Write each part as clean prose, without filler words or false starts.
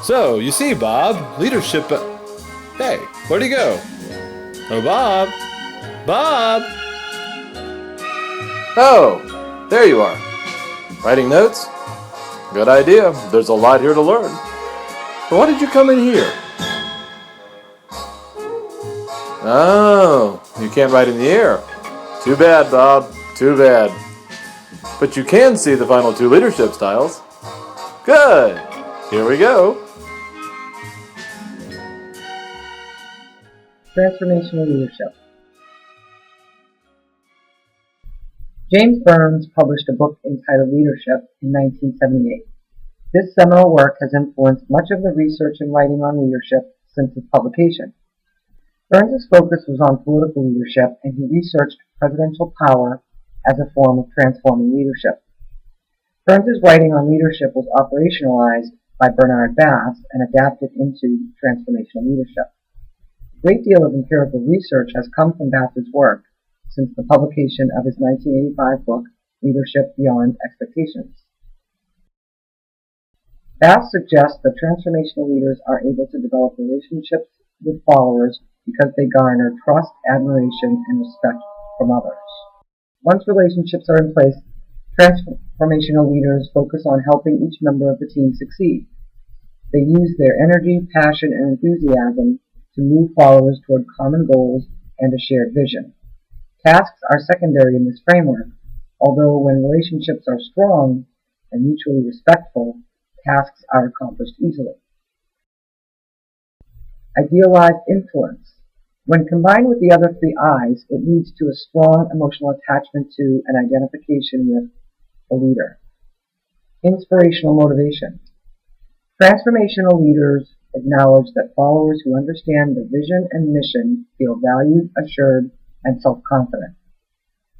So, you see, Bob, leadership... Hey, where'd he go? Oh, Bob! Bob! Oh, there you are. Writing notes? Good idea. There's a lot here to learn. But why did you come in here? Oh, you can't write in the air. Too bad, Bob. Too bad. But you can see the final two leadership styles. Good. Here we go. Transformational leadership. James Burns published a book entitled Leadership in 1978. This seminal work has influenced much of the research and writing on leadership since its publication. Burns's focus was on political leadership, and he researched presidential power as a form of transforming leadership. Burns's writing on leadership was operationalized by Bernard Bass and adapted into transformational leadership. A great deal of empirical research has come from Bass's work since the publication of his 1985 book, Leadership Beyond Expectations. Bass suggests that transformational leaders are able to develop relationships with followers because they garner trust, admiration, and respect from others. Once relationships are in place, transformational leaders focus on helping each member of the team succeed. They use their energy, passion, and enthusiasm to move followers toward common goals and a shared vision. Tasks are secondary in this framework, although when relationships are strong and mutually respectful, tasks are accomplished easily. Idealized influence. When combined with the other three I's, it leads to a strong emotional attachment to and identification with the leader. Inspirational motivation. Transformational leaders acknowledge that followers who understand the vision and mission feel valued, assured, and self-confident.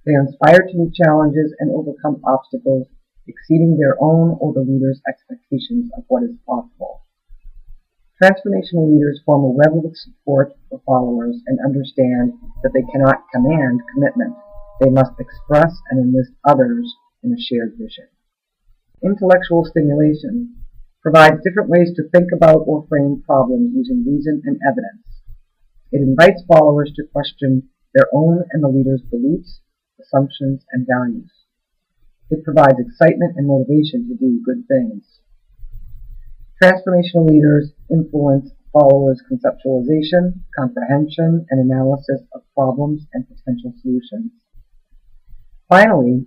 They are inspired to meet challenges and overcome obstacles, exceeding their own or the leader's expectations of what is possible. Transformational leaders form a web of support for followers and understand that they cannot command commitment. They must express and enlist others in a shared vision. Intellectual stimulation provides different ways to think about or frame problems using reason and evidence. It invites followers to question their own and the leader's beliefs, assumptions, and values. It provides excitement and motivation to do good things. Transformational leaders influence followers' conceptualization, comprehension, and analysis of problems and potential solutions. Finally,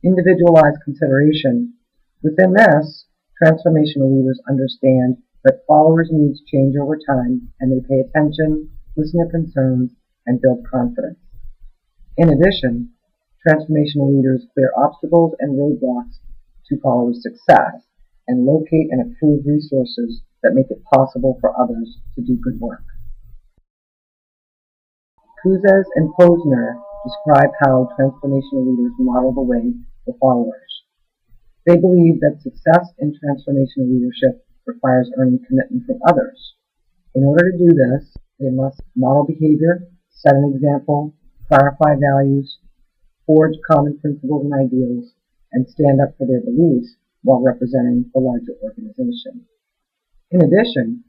individualized consideration. Within this, transformational leaders understand that followers' needs change over time, and they pay attention, listen to concerns, and build confidence. In addition, transformational leaders clear obstacles and roadblocks to followers' success and locate and approve resources that make it possible for others to do good work. Kuzes and Posner describe how transformational leaders model the way for followers. They believe that success in transformational leadership requires earning commitment from others. In order to do this, they must model behavior, set an example, clarify values, forge common principles and ideals, and stand up for their beliefs while representing the larger organization. In addition,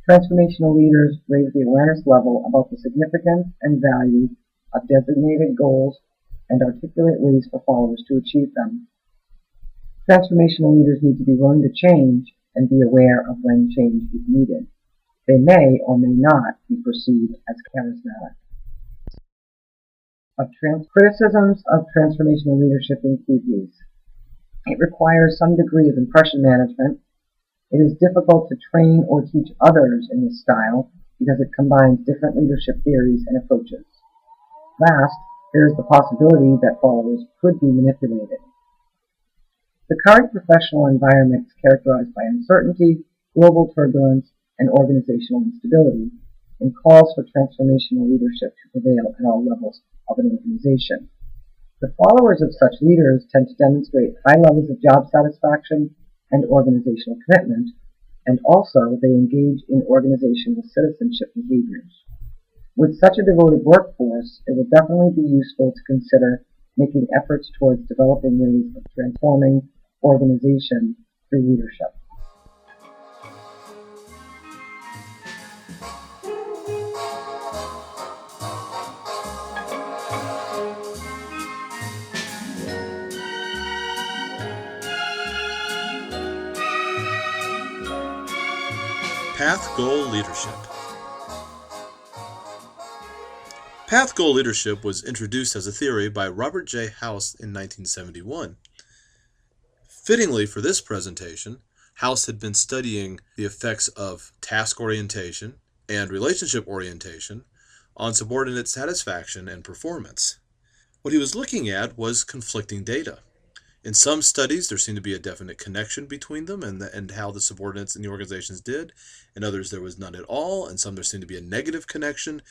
transformational leaders raise the awareness level about the significance and value of designated goals and articulate ways for followers to achieve them. Transformational leaders need to be willing to change and be aware of when change is needed. They may or may not be perceived as charismatic. Criticisms of transformational leadership include these. It requires some degree of impression management. It is difficult to train or teach others in this style because it combines different leadership theories and approaches. Last, there is the possibility that followers could be manipulated. The current professional environment is characterized by uncertainty, global turbulence, and organizational instability, and calls for transformational leadership to prevail at all levels of an organization. The followers of such leaders tend to demonstrate high levels of job satisfaction and organizational commitment, and also they engage in organizational citizenship behaviors. With such a devoted workforce, it will definitely be useful to consider making efforts towards developing ways of transforming organization through leadership. Path Goal Leadership. Path Goal Leadership was introduced as a theory by Robert J. House in 1971. Fittingly for this presentation, House had been studying the effects of task orientation and relationship orientation on subordinate satisfaction and performance. What he was looking at was conflicting data. In some studies, there seemed to be a definite connection between them and how the subordinates in the organizations did. In others, there was none at all. In some, there seemed to be a negative connection.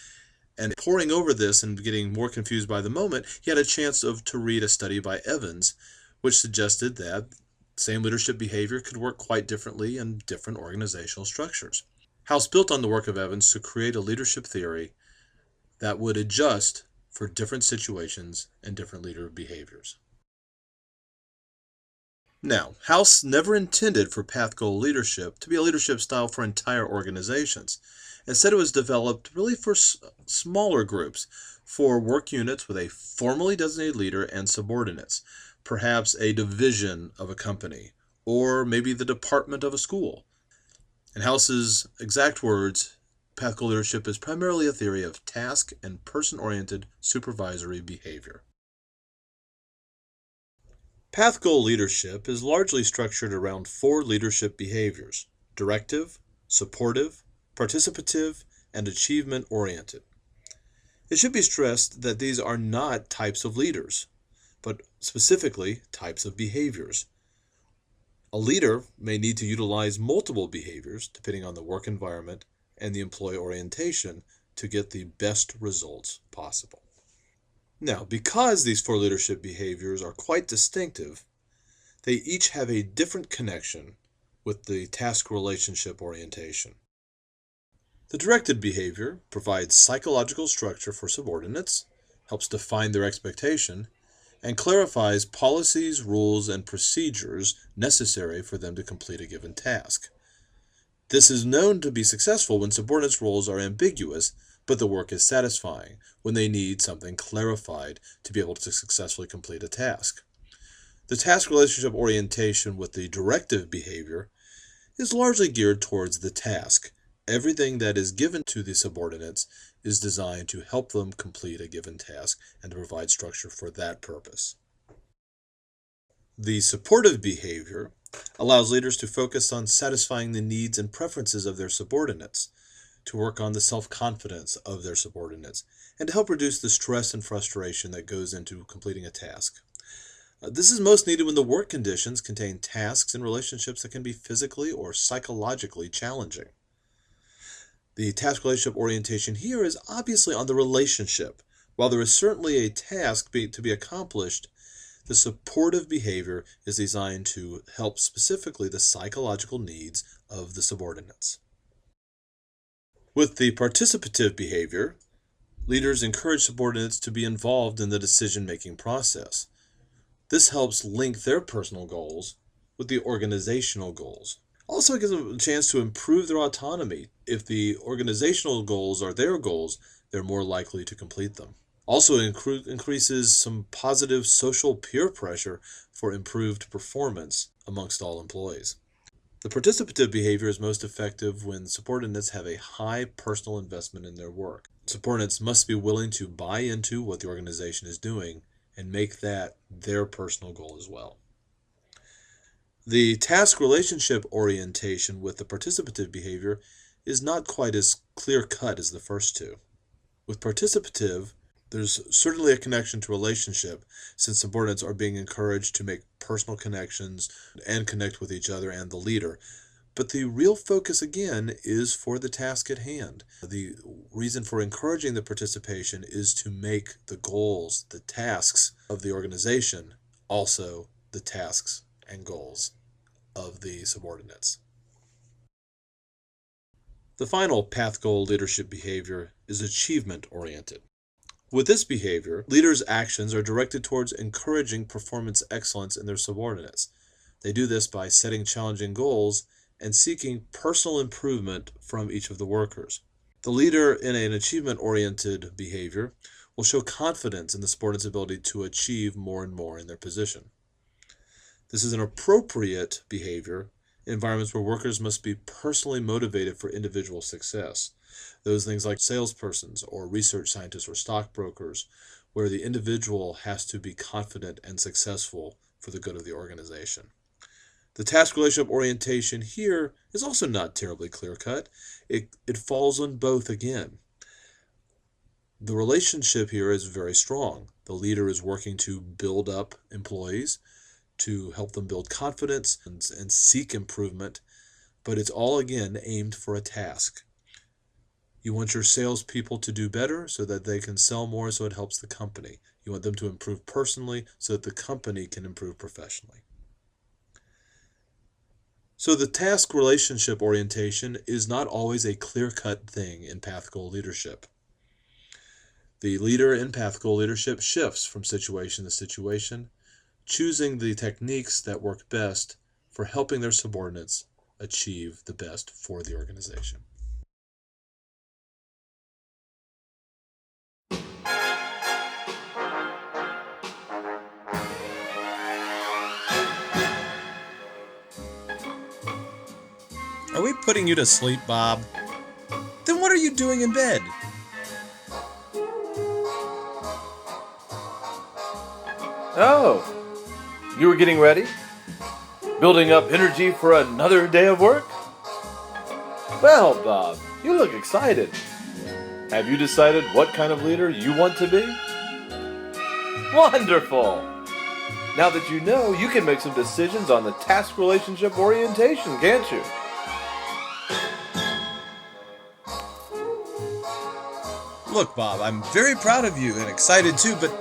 And poring over this and getting more confused by the moment, he had a chance to read a study by Evans, which suggested that same leadership behavior could work quite differently in different organizational structures. House built on the work of Evans to create a leadership theory that would adjust for different situations and different leader behaviors. Now, House never intended for Path Goal Leadership to be a leadership style for entire organizations. Instead, it was developed really for smaller groups, for work units with a formally designated leader and subordinates, perhaps a division of a company, or maybe the department of a school. In House's exact words, Path Goal Leadership is primarily a theory of task and person-oriented supervisory behavior. Path Goal Leadership is largely structured around 4 leadership behaviors: directive, supportive, participative, and achievement-oriented. It should be stressed that these are not types of leaders, but specifically types of behaviors. A leader may need to utilize multiple behaviors depending on the work environment and the employee orientation to get the best results possible. Now, because these 4 leadership behaviors are quite distinctive, they each have a different connection with the task relationship orientation. The directed behavior provides psychological structure for subordinates, helps define their expectation, and clarifies policies, rules, and procedures necessary for them to complete a given task. This is known to be successful when subordinates' roles are ambiguous, but the work is satisfying, when they need something clarified to be able to successfully complete a task. The task relationship orientation with the directive behavior is largely geared towards the task. Everything that is given to the subordinates is designed to help them complete a given task and to provide structure for that purpose. The supportive behavior allows leaders to focus on satisfying the needs and preferences of their subordinates, to work on the self-confidence of their subordinates, and to help reduce the stress and frustration that goes into completing a task. This is most needed when the work conditions contain tasks and relationships that can be physically or psychologically challenging. The task relationship orientation here is obviously on the relationship. While there is certainly a task to be accomplished, the supportive behavior is designed to help specifically the psychological needs of the subordinates. With the participative behavior, leaders encourage subordinates to be involved in the decision-making process. This helps link their personal goals with the organizational goals. Also, it gives them a chance to improve their autonomy. If the organizational goals are their goals, they're more likely to complete them. Also, it increases some positive social peer pressure for improved performance amongst all employees. The participative behavior is most effective when subordinates have a high personal investment in their work. Subordinates must be willing to buy into what the organization is doing and make that their personal goal as well. The task relationship orientation with the participative behavior is not quite as clear-cut as the first two. With participative, there's certainly a connection to relationship, since subordinates are being encouraged to make personal connections and connect with each other and the leader. But the real focus, again, is for the task at hand. The reason for encouraging the participation is to make the goals, the tasks of the organization, also the tasks and goals of the subordinates. The final path goal leadership behavior is achievement-oriented. With this behavior, leaders' actions are directed towards encouraging performance excellence in their subordinates. They do this by setting challenging goals and seeking personal improvement from each of the workers. The leader in an achievement-oriented behavior will show confidence in the subordinate's ability to achieve more and more in their position. This is an appropriate behavior environments where workers must be personally motivated for individual success. Those things like salespersons or research scientists or stockbrokers, where the individual has to be confident and successful for the good of the organization. The task relationship orientation here is also not terribly clear-cut. It falls on both again. The relationship here is very strong. The leader is working to build up employees, to help them build confidence and seek improvement, but it's all again aimed for a task. You want your salespeople to do better so that they can sell more so it helps the company. You want them to improve personally so that the company can improve professionally. So the task relationship orientation is not always a clear-cut thing in path goal leadership. The leader in path goal leadership shifts from situation to situation, choosing the techniques that work best for helping their subordinates achieve the best for the organization. Are we putting you to sleep, Bob? Then what are you doing in bed? Oh, you were getting ready? Building up energy for another day of work? Well, Bob, you look excited. Have you decided what kind of leader you want to be? Wonderful! Now that you know, you can make some decisions on the task relationship orientation, can't you? Look, Bob, I'm very proud of you and excited too, but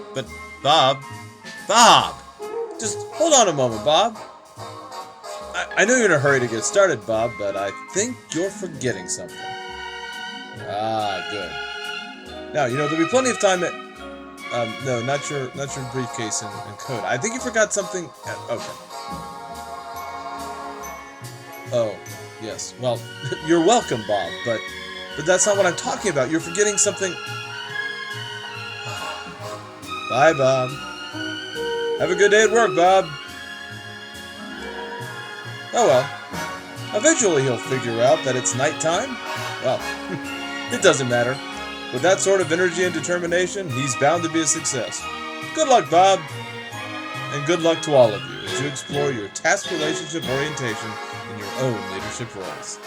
Bob, just hold on a moment, Bob. I know you're in a hurry to get started, Bob, but I think you're forgetting something. Ah, good. Now, there'll be plenty of time at... no, not your briefcase and coat. I think you forgot something... okay. Oh, yes. Well, you're welcome, Bob, but that's not what I'm talking about. You're forgetting something... Bye, Bob. Have a good day at work, Bob. Oh well. Eventually he'll figure out that it's nighttime. Well, it doesn't matter. With that sort of energy and determination, he's bound to be a success. Good luck, Bob. And good luck to all of you as you explore your task relationship orientation in your own leadership roles.